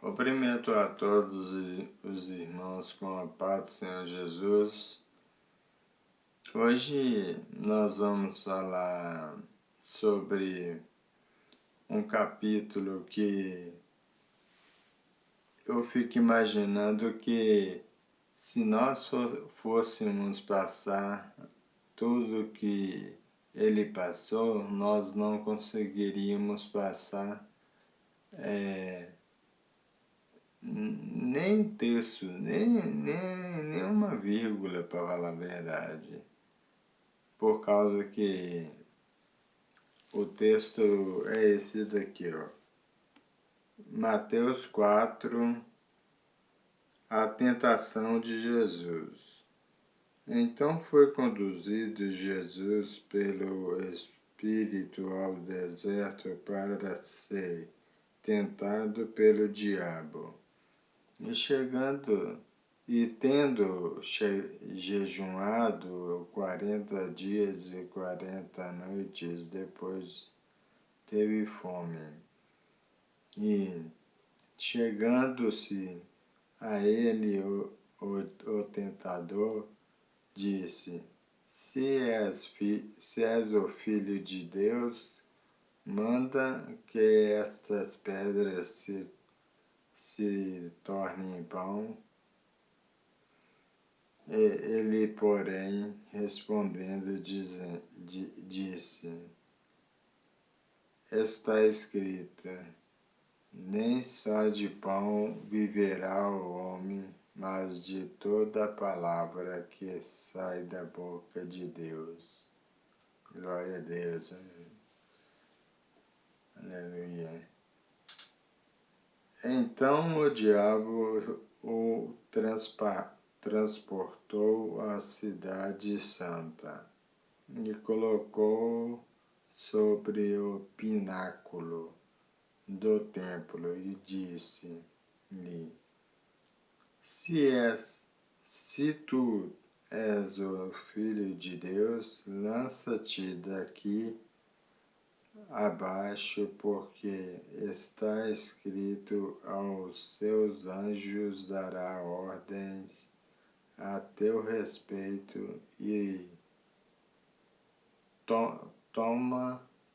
Cumprimento a todos os irmãos com a paz do Senhor Jesus. Hoje nós vamos falar sobre um capítulo que eu fico imaginando que se nós fôssemos passar tudo que ele passou, nós não conseguiríamos passar nem um terço, nem uma vírgula, para falar a verdade. Por causa que o texto é esse daqui, ó. Mateus 4, a tentação de Jesus. Então foi conduzido Jesus pelo Espírito ao deserto para ser tentado pelo diabo. E tendo jejuado 40 dias e 40 noites, depois teve fome. E chegando-se a ele o tentador, disse: Se és o Filho de Deus, manda que estas pedras se tornem pão. Ele, porém, respondendo, disse: Está escrito: nem só de pão viverá o homem, mas de toda a palavra que sai da boca de Deus. Glória a Deus. Aleluia. Então o diabo o transportou à cidade santa e colocou sobre o pináculo do templo e disse-lhe: Se tu és o Filho de Deus, lança-te daqui abaixo, porque está escrito: aos seus anjos dará ordens a teu respeito e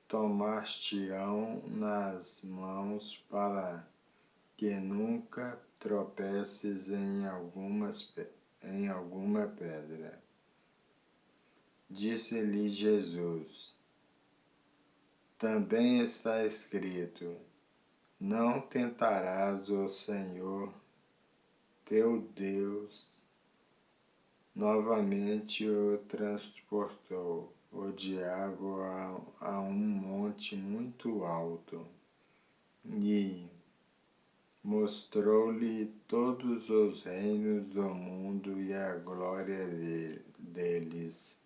tomar-te-ão nas mãos para que nunca tropeces em alguma pedra. Disse-lhe Jesus: também está escrito: não tentarás o Senhor teu Deus. Novamente o transportou o diabo a um monte muito alto e mostrou-lhe todos os reinos do mundo e a glória deles.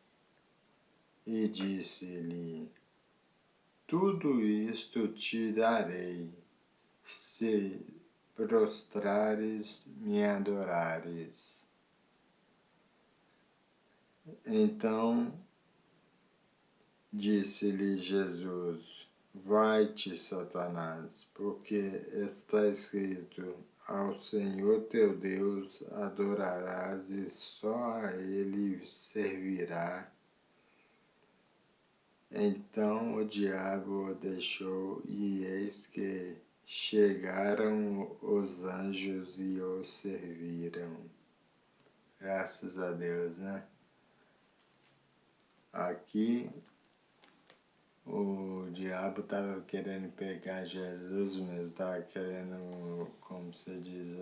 E disse-lhe: tudo isto te darei, se prostrares me adorares. Então disse-lhe Jesus: vai-te, Satanás, porque está escrito: ao Senhor teu Deus adorarás e só a Ele servirá. Então o diabo o deixou, e eis que chegaram os anjos e o serviram. Graças a Deus, né? Aqui o diabo estava querendo pegar Jesus, mas estava querendo, como se diz,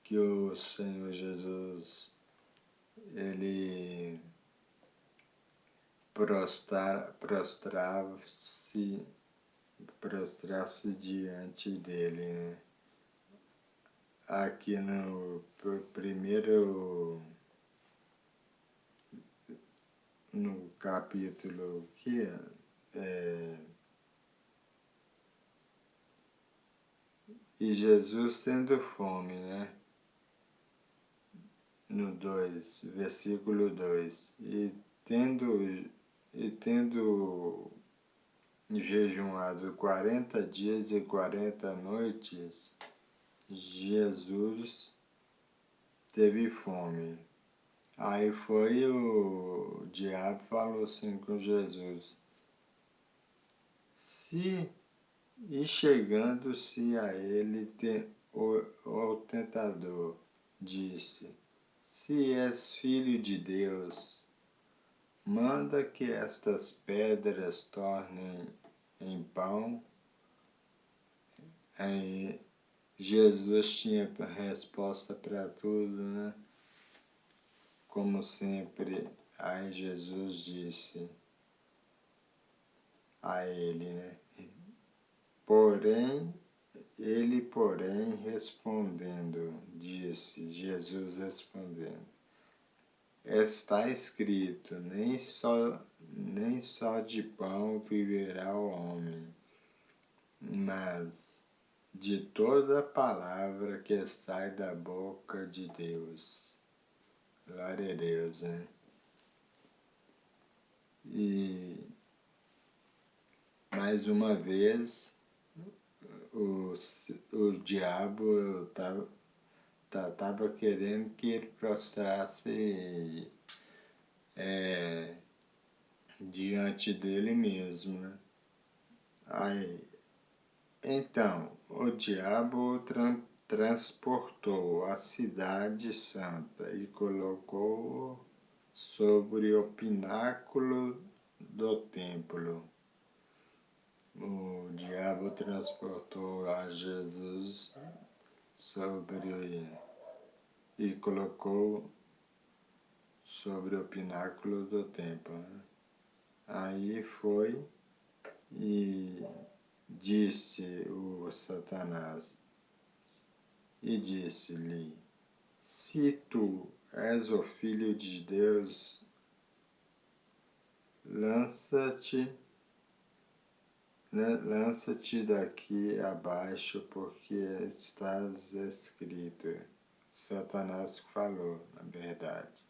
que o Senhor Jesus, ele prostrasse diante dele, né? Aqui no capítulo que e Jesus tendo fome, né? No 2, versículo 2, e tendo jejuado 40 dias e 40 noites, Jesus teve fome. Aí foi o diabo falou assim com Jesus. E chegando-se a ele, o tentador disse: Se és filho de Deus, manda que estas pedras tornem em pão. Aí Jesus tinha resposta para tudo, né? Como sempre, aí Jesus disse a ele, né? Porém, respondendo, disse, Jesus respondendo, está escrito, nem só de pão viverá o homem, mas de toda palavra que sai da boca de Deus. Glória a Deus, né? E mais uma vez o diabo estava querendo que ele prostrasse diante dele mesmo, né? Aí, então, o diabo transportou a cidade santa e colocou-o sobre o pináculo do templo. O diabo transportou a Jesus e colocou sobre o pináculo do templo, né? Aí foi e disse o Satanás, e disse-lhe, se tu és o Filho de Deus, lança-te daqui abaixo, porque estás escrito. Satanás falou, na verdade.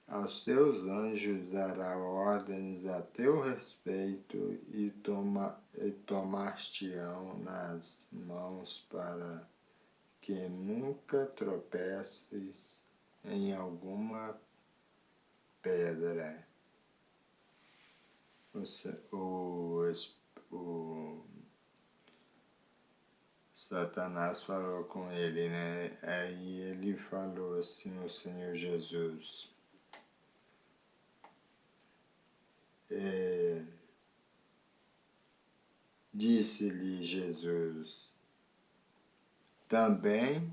Aos teus anjos dará ordens a teu respeito e tomar-te-ão nas mãos para que nunca tropeces em alguma pedra. O Satanás falou com ele, né? Aí ele falou assim, o Senhor Jesus. Disse-lhe Jesus, também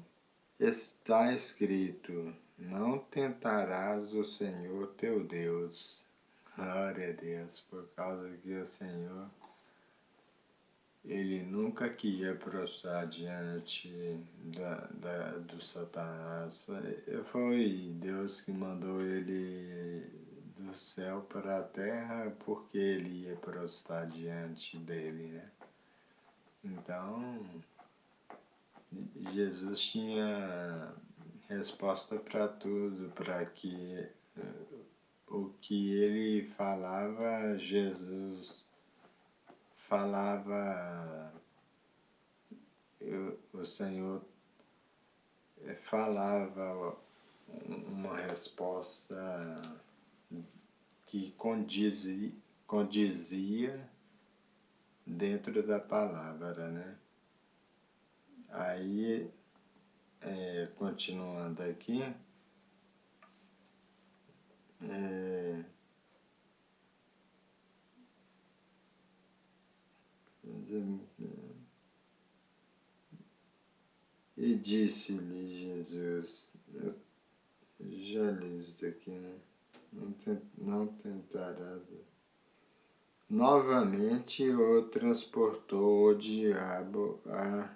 está escrito, não tentarás o Senhor teu Deus. Glória a Deus, por causa que o Senhor, ele nunca queria prostrar diante do Satanás. Foi Deus que mandou ele do céu para a terra porque ele ia prostrar diante dele, né? Então, Jesus tinha resposta para tudo, para que o que ele falava, Jesus falava, o Senhor falava uma resposta que condizia dentro da palavra, né? Aí, continuando aqui, e disse-lhe Jesus, eu já li isso aqui, né? Não tentarás. Novamente o transportou o diabo a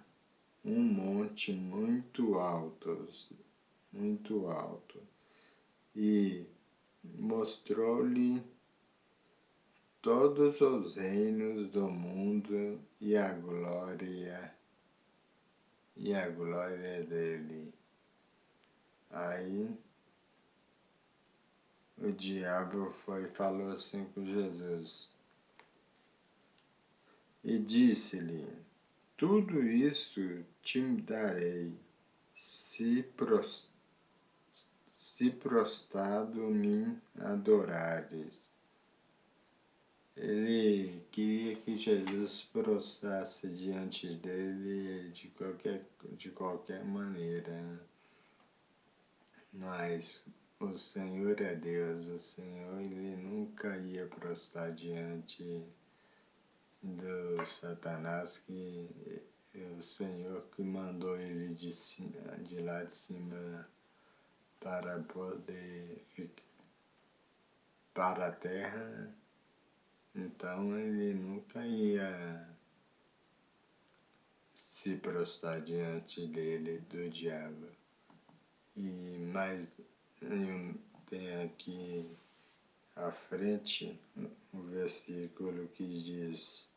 um monte muito alto, e mostrou-lhe todos os reinos do mundo e a glória dele. Aí o diabo falou assim com Jesus e disse-lhe, tudo isto te darei, se prostrado me adorares. Ele queria que Jesus prostrasse diante dele de qualquer maneira, mas o Senhor é Deus, o Senhor ele nunca ia prostrar diante do Satanás, que o Senhor que mandou ele de lá de cima para poder ficar para a terra. Então ele nunca ia se prostrar diante dele, do diabo. Mas eu tenho aqui à frente um versículo que diz: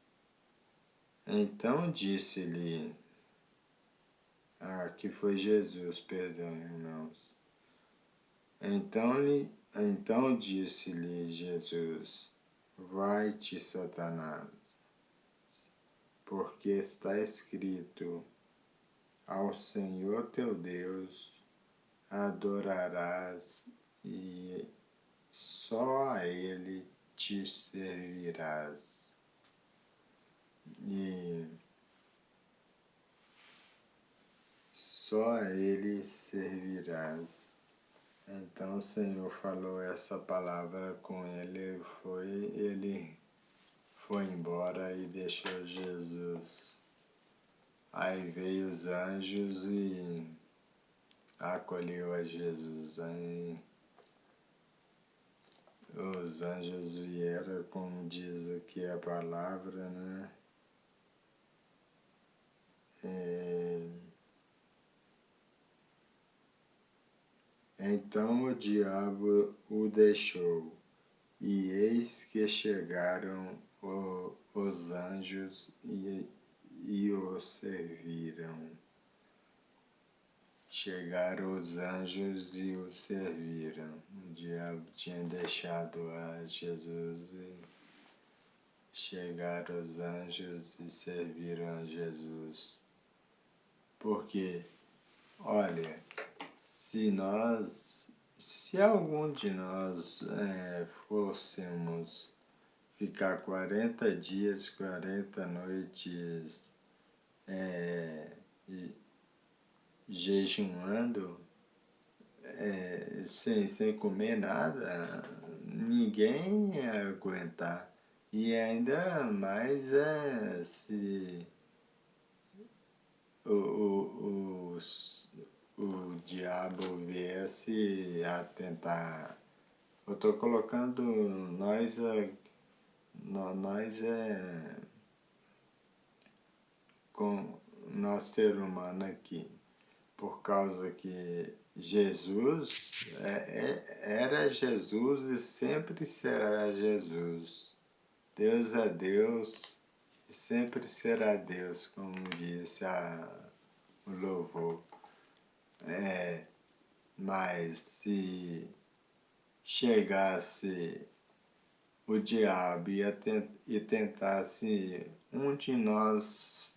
então disse-lhe, que foi Jesus, perdão, irmãos. Então disse-lhe Jesus: vai-te, Satanás, porque está escrito: ao Senhor teu Deus adorarás e só a Ele te servirás. E só a Ele servirás. Então o Senhor falou essa palavra com ele, ele foi embora e deixou Jesus. Aí veio os anjos e acolheu a Jesus. Aí os anjos vieram, como diz aqui a palavra, né? Então o diabo o deixou, e eis que chegaram os anjos e o serviram. Chegaram os anjos e o serviram. O diabo tinha deixado a Jesus e chegaram os anjos e serviram a Jesus. Porque, olha, se algum de nós fôssemos ficar 40 dias, 40 noites jejuando, sem comer nada, ninguém ia aguentar. E ainda mais se o diabo viesse a tentar. Eu estou colocando nós com nosso ser humano aqui, por causa que Jesus era Jesus e sempre será Jesus. Deus é Deus e sempre será Deus, como disse o louvor. Mas se chegasse o diabo e tentasse um de nós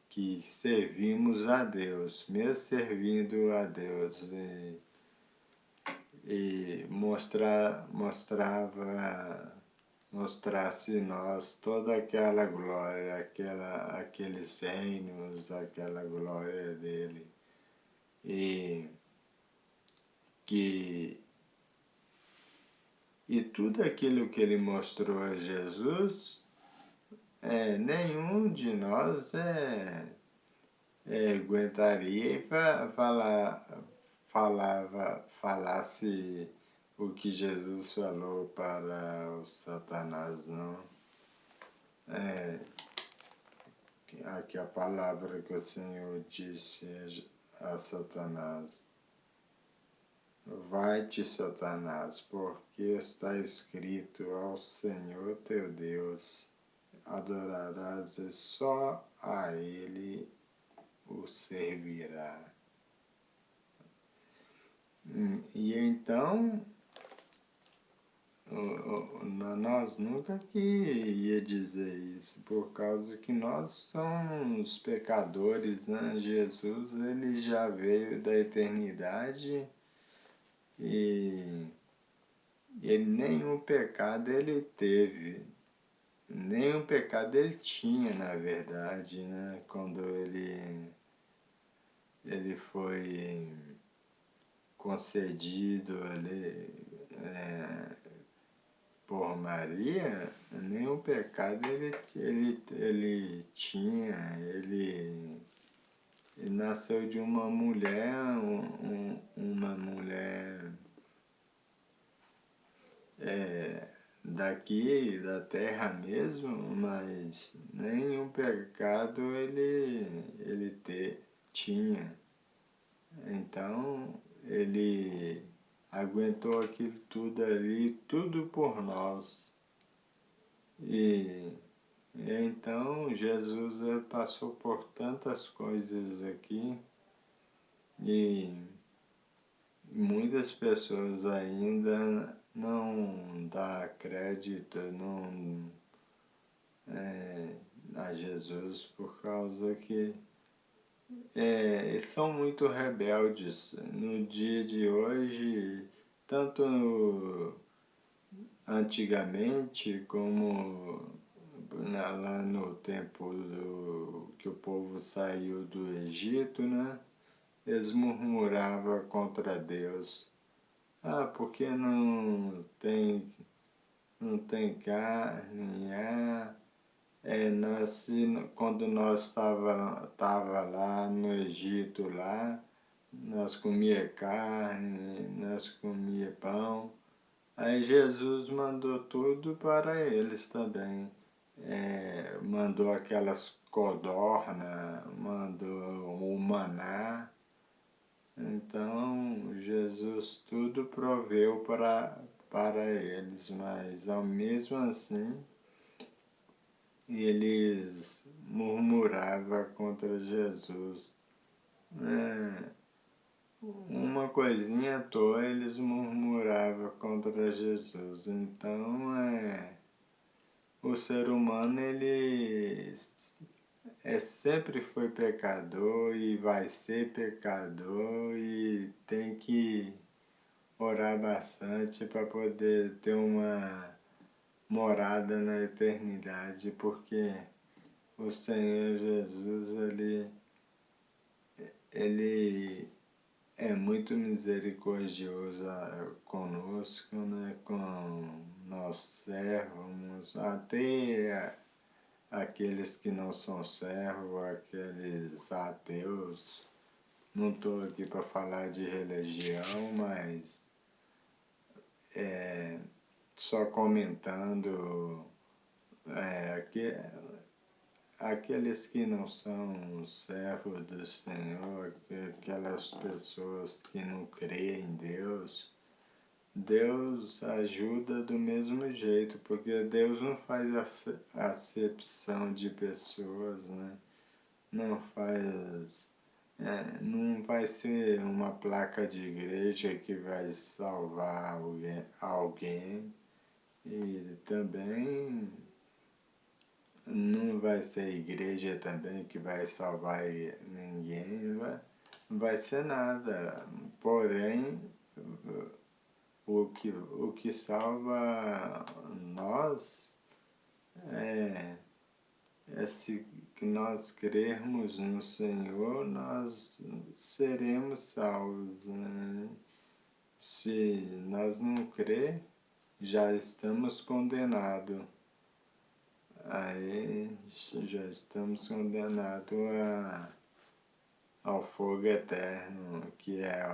que servimos a Deus, mesmo servindo a Deus, e mostrasse nós toda aquela glória, aqueles reinos, aquela glória dele, e tudo aquilo que ele mostrou a Jesus, nenhum de nós aguentaria e falasse o que Jesus falou para o Satanás, não. Aqui a palavra que o Senhor disse a Satanás: vai-te, Satanás, porque está escrito: ao Senhor teu Deus adorarás e só a Ele o servirá. E então nós nunca que ia dizer isso, por causa que nós somos pecadores, né? Jesus, ele já veio da eternidade e ele nenhum pecado ele teve, nenhum pecado ele tinha, na verdade, né? Quando ele foi concedido ali, por Maria, nenhum pecado ele tinha, ele nasceu de uma mulher, uma mulher daqui, da terra mesmo, mas nenhum pecado tinha. Então, ele aguentou aquilo tudo ali, tudo por nós. E então Jesus passou por tantas coisas aqui e muitas pessoas ainda não dão crédito a Jesus por causa que são muito rebeldes. No dia de hoje, tanto antigamente como lá no tempo que o povo saiu do Egito, né? Eles murmuravam contra Deus. Ah, porque não tem carne? Quando nós tava lá no Egito, lá, nós comia carne, nós comia pão. Aí Jesus mandou tudo para eles também. Mandou aquelas codornas, mandou o maná. Então Jesus tudo proveu para eles, mas ao mesmo assim eles murmuravam contra Jesus. Uma coisinha à toa eles murmuravam contra Jesus. Então o ser humano ele sempre foi pecador e vai ser pecador e tem que orar bastante para poder ter uma morada na eternidade, porque o Senhor Jesus ele é muito misericordioso conosco, né? Com nós servos, até aqueles que não são servos, aqueles ateus. Não estou aqui para falar de religião, mas só comentando aqueles que não são servos do Senhor, aquelas pessoas que não creem em Deus, Deus ajuda do mesmo jeito, porque Deus não faz acepção de pessoas, né? Não faz. Não vai ser uma placa de igreja que vai salvar alguém e também não vai ser a igreja também que vai salvar ninguém, não vai ser nada. Porém, o que salva nós se nós crermos no Senhor, nós seremos salvos, né? Se nós não crer, já estamos condenados. Aí já estamos condenados ao fogo eterno, que é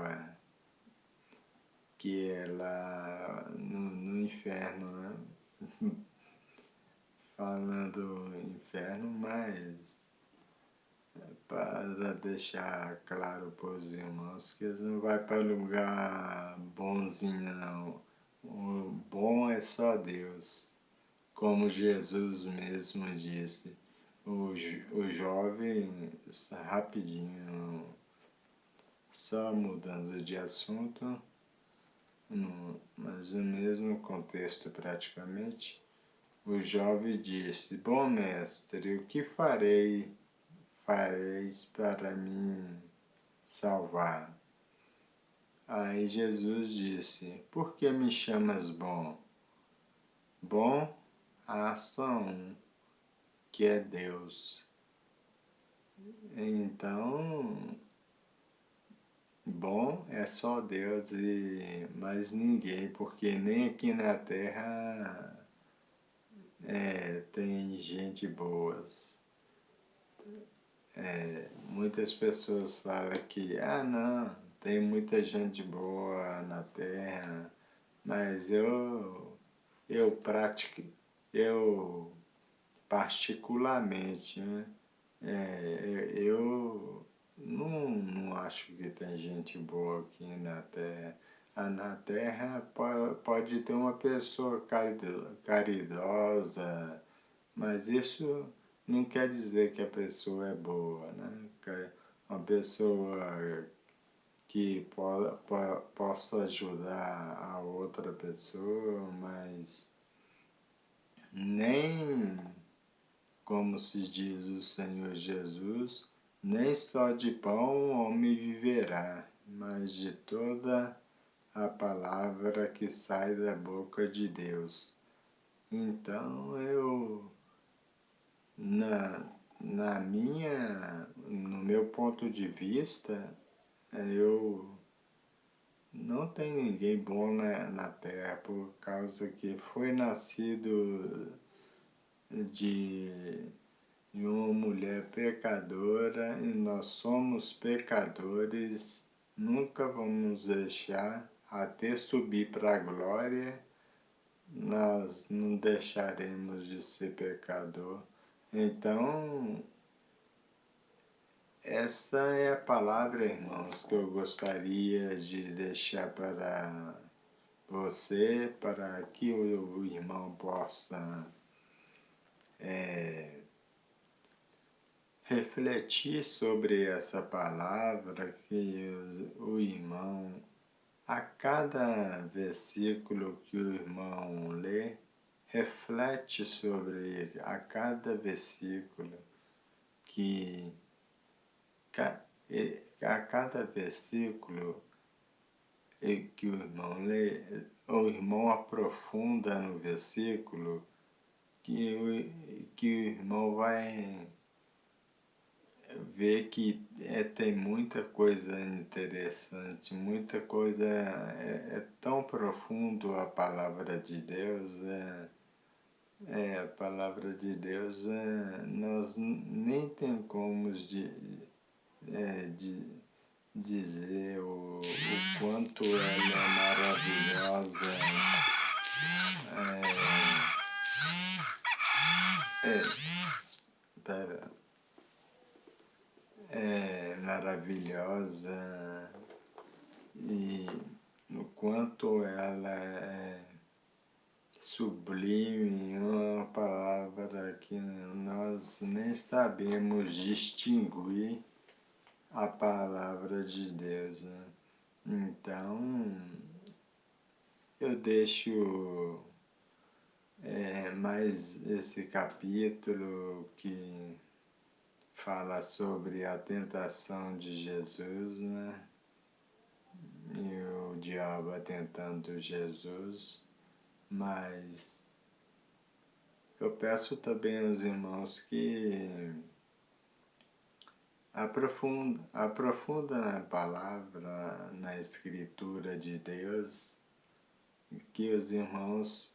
lá no inferno, né? Falando inferno, mas para deixar claro para os irmãos que eles não vão para lugar bonzinho, não. O bom é só Deus, como Jesus mesmo disse. O jovem, rapidinho, só mudando de assunto, mas no mesmo contexto praticamente, o jovem disse: Bom mestre, o que fareis para me salvar? Aí Jesus disse: Por que me chamas bom? Bom há só um, que é Deus. Então, bom é só Deus e mais ninguém, porque nem aqui na Terra tem gente boas. Muitas pessoas falam que, não, tem muita gente boa na Terra, mas eu particularmente, né, eu não acho que tem gente boa aqui na Terra. Na Terra pode ter uma pessoa caridosa, mas isso não quer dizer que a pessoa é boa, né? Uma pessoa que possa ajudar a outra pessoa, mas nem, como se diz o Senhor Jesus, nem só de pão o homem viverá, mas de toda a palavra que sai da boca de Deus. Então no meu ponto de vista, eu não tem ninguém bom na Terra, por causa que foi nascido de uma mulher pecadora e nós somos pecadores, nunca vamos deixar até subir para a glória, nós não deixaremos de ser pecador. Então, essa é a palavra, irmãos, que eu gostaria de deixar para você, para que o irmão possa refletir sobre essa palavra, que o irmão, a cada versículo que o irmão lê, reflete sobre a cada versículo, que a cada versículo que o irmão lê, o irmão aprofunda no versículo, que o irmão vai ver que tem muita coisa interessante, muita coisa, é tão profundo a palavra de Deus, a palavra de Deus, nós nem tem como dizer o quanto ela é maravilhosa, maravilhosa, e o quanto ela é sublime, uma palavra que nós nem sabemos distinguir a palavra de Deus, né? Então, eu deixo mais esse capítulo que fala sobre a tentação de Jesus, né? E o diabo tentando Jesus, mas eu peço também aos irmãos que aprofunda na palavra, na escritura de Deus, que os irmãos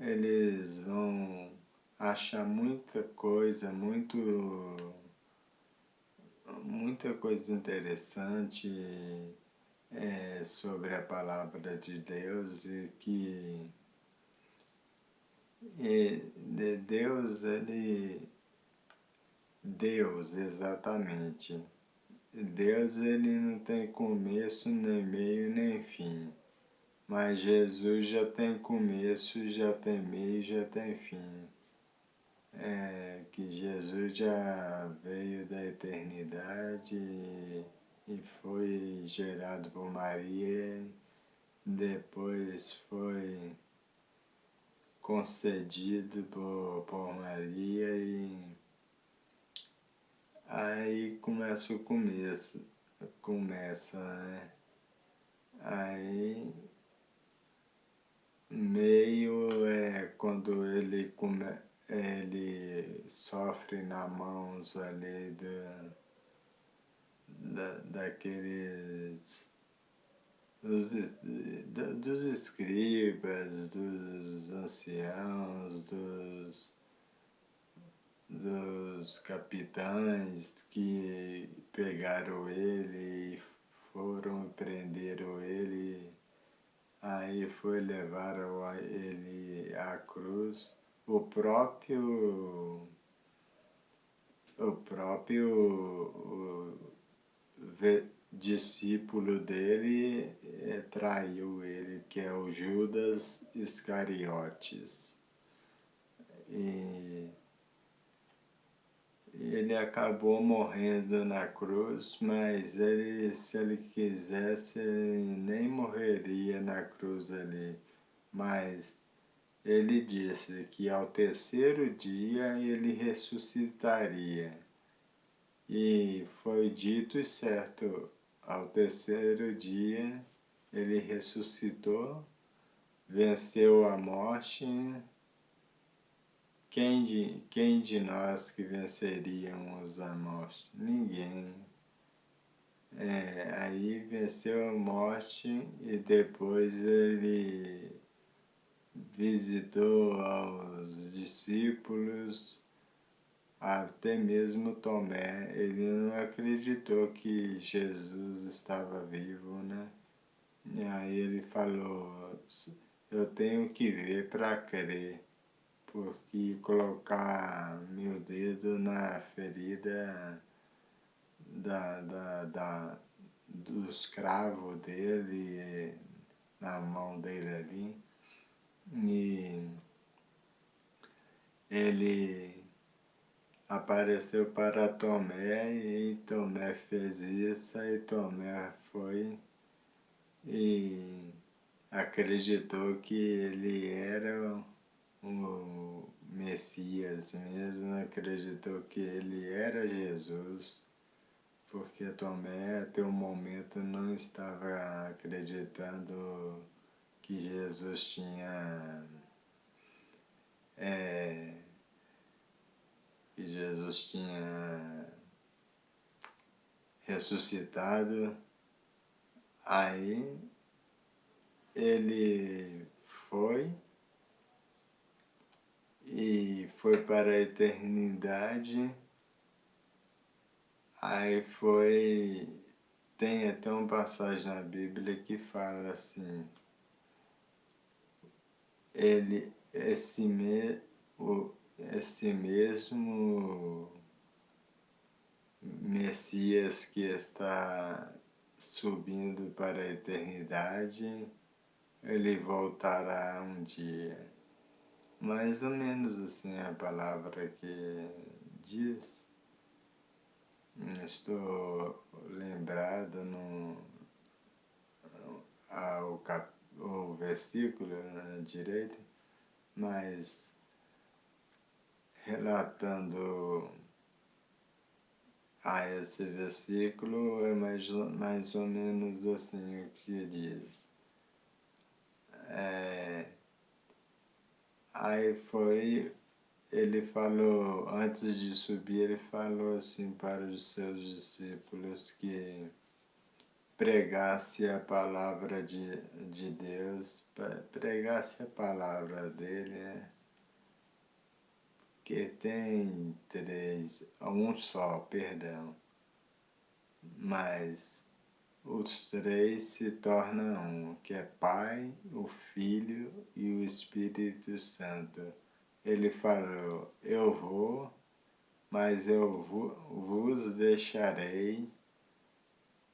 eles vão achar muita coisa interessante sobre a palavra de Deus, e que Deus, exatamente. Deus ele não tem começo, nem meio, nem fim. Mas Jesus já tem começo, já tem meio, já tem fim. Que Jesus já veio da eternidade e foi gerado por Maria depois foi concedido por Maria e aí começa o começo, né? Aí meio quando ele sofre nas mãos ali daqueles dos escribas, dos anciãos, dos capitães que pegaram ele e foram e prenderam ele. Aí levaram ele à cruz. O próprio discípulo dele traiu ele, que é o Judas Iscariotes. E ele acabou morrendo na cruz, mas se ele quisesse, ele nem morreria na cruz ali. Mas ele disse que ao terceiro dia ele ressuscitaria. E foi dito e certo, ao terceiro dia ele ressuscitou, venceu a morte. Quem de nós que venceríamos a morte? Ninguém. Aí venceu a morte e depois ele visitou aos discípulos, até mesmo Tomé. Ele não acreditou que Jesus estava vivo, né? E aí ele falou, eu tenho que ver para crer, porque colocar meu dedo na ferida do escravo dele, na mão dele ali, e ele apareceu para Tomé e Tomé fez isso, e Tomé foi e acreditou que ele era o Messias mesmo, acreditou que ele era Jesus, porque Tomé até o momento não estava acreditando que Jesus tinha ressuscitado. Aí ele foi para a eternidade. Aí tem até uma passagem na Bíblia que fala assim, esse mesmo Messias que está subindo para a eternidade, ele voltará um dia. Mais ou menos assim a palavra que diz. Estou lembrado o versículo na direita, mas relatando a esse versículo é mais ou menos assim o que diz. Aí ele falou, antes de subir, ele falou assim para os seus discípulos que pregasse a palavra de Deus, pregasse a palavra dele, né? Que tem um só, perdão, mas os três se tornam um, que é Pai, o Filho e o Espírito Santo. Ele falou, eu vou, mas eu vos deixarei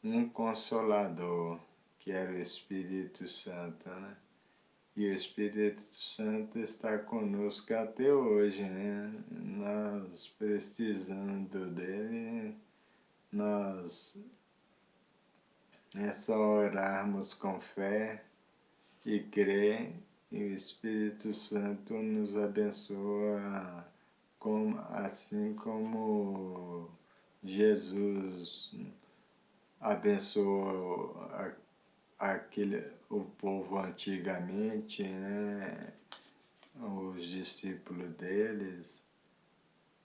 um Consolador, que era o Espírito Santo, né? E o Espírito Santo está conosco até hoje, né? Nós precisando dele, é só orarmos com fé e crê, e o Espírito Santo nos abençoa assim como Jesus abençoou o povo antigamente, né? Os discípulos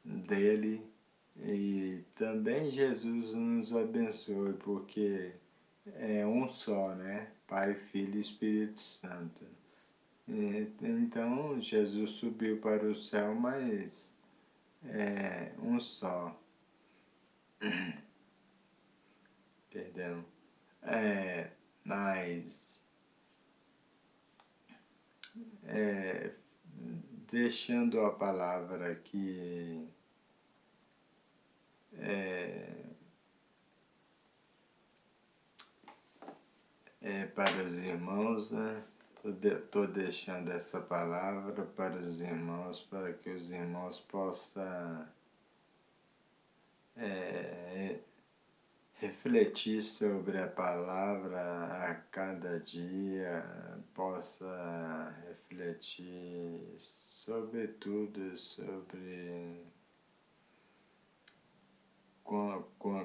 dele, e também Jesus nos abençoe, porque é um só, né? Pai, Filho e Espírito Santo. Então Jesus subiu para o céu, mas é um só. Perdão. Mas deixando a palavra aqui para os irmãos, né? Estou deixando essa palavra para os irmãos, para que os irmãos possam refletir sobre a palavra a cada dia, possa refletir sobre tudo, sobre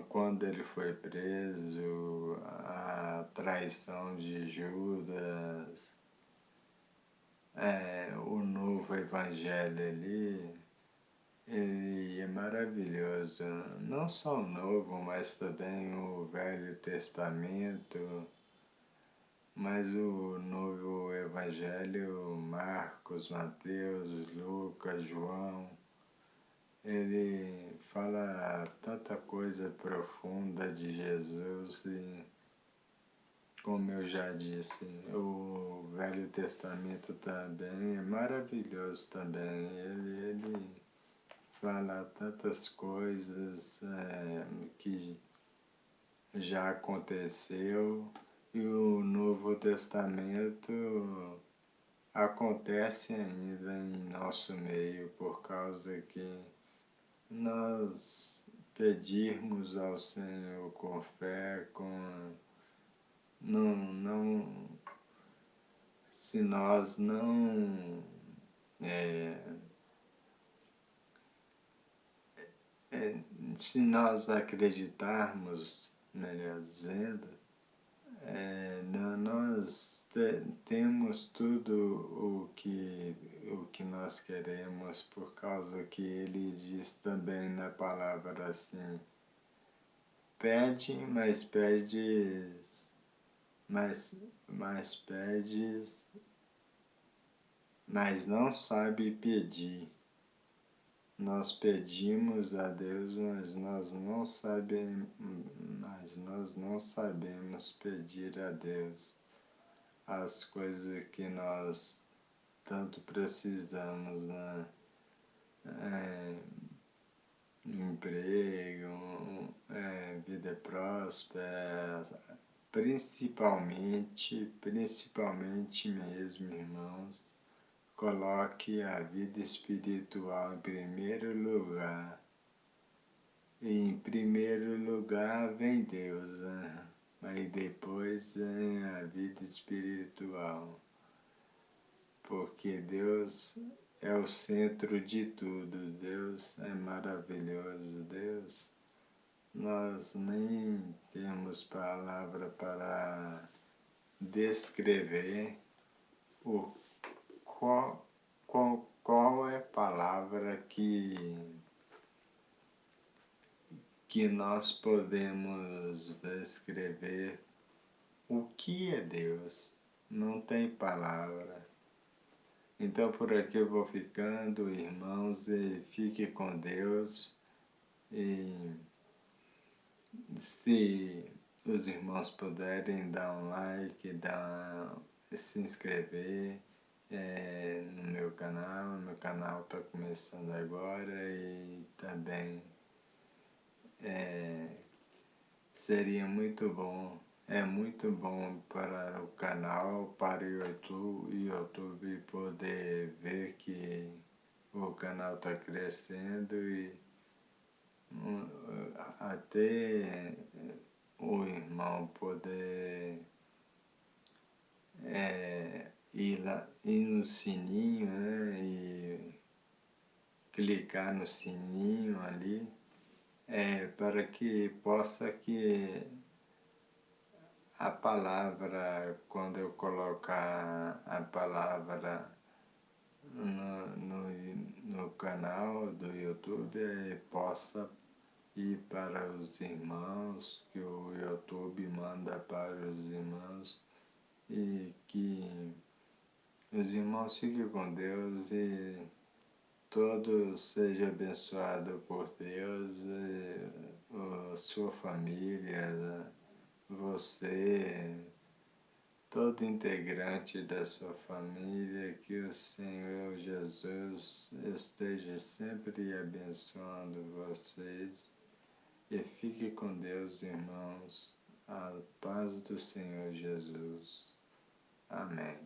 quando ele foi preso, a traição de Judas, o novo evangelho ali, ele é maravilhoso. Não só o Novo, mas também o Velho Testamento, mas o Novo Evangelho, Marcos, Mateus, Lucas, João, ele fala tanta coisa profunda de Jesus e, como eu já disse, o Velho Testamento também é maravilhoso também. Ele fala tantas coisas que já aconteceu, e o Novo Testamento acontece ainda em nosso meio, por causa que nós pedirmos ao Senhor com fé, se nós não se nós acreditarmos, melhor dizendo, nós temos tudo o que nós queremos, por causa que ele diz também na palavra assim: pede, mas pedes, mas pedes, mas não sabe pedir. Nós pedimos a Deus, mas nós não sabemos pedir a Deus as coisas que nós tanto precisamos, né? Emprego, vida próspera, principalmente mesmo, irmãos. Coloque a vida espiritual em primeiro lugar. E em primeiro lugar vem Deus, né? Aí depois vem a vida espiritual. Porque Deus é o centro de tudo. Deus é maravilhoso. Deus, nós nem temos palavra para descrever qual é a palavra que nós podemos descrever o que é Deus. Não tem palavra. Então por aqui eu vou ficando, irmãos, e fique com Deus. E se os irmãos puderem dar um like, se inscrever no meu canal está começando agora, e também seria muito bom, é muito bom para o canal, para o YouTube poder ver que o canal está crescendo, e até o irmão poder ir no sininho, né? E clicar no sininho ali, para que possa que a palavra, quando eu colocar a palavra no canal do YouTube, possa ir para os irmãos, que o YouTube manda para os irmãos, e que os irmãos fiquem com Deus e todos sejam abençoados por Deus, a sua família, você, todo integrante da sua família, que o Senhor Jesus esteja sempre abençoando vocês. E fique com Deus, irmãos. A paz do Senhor Jesus. Amém.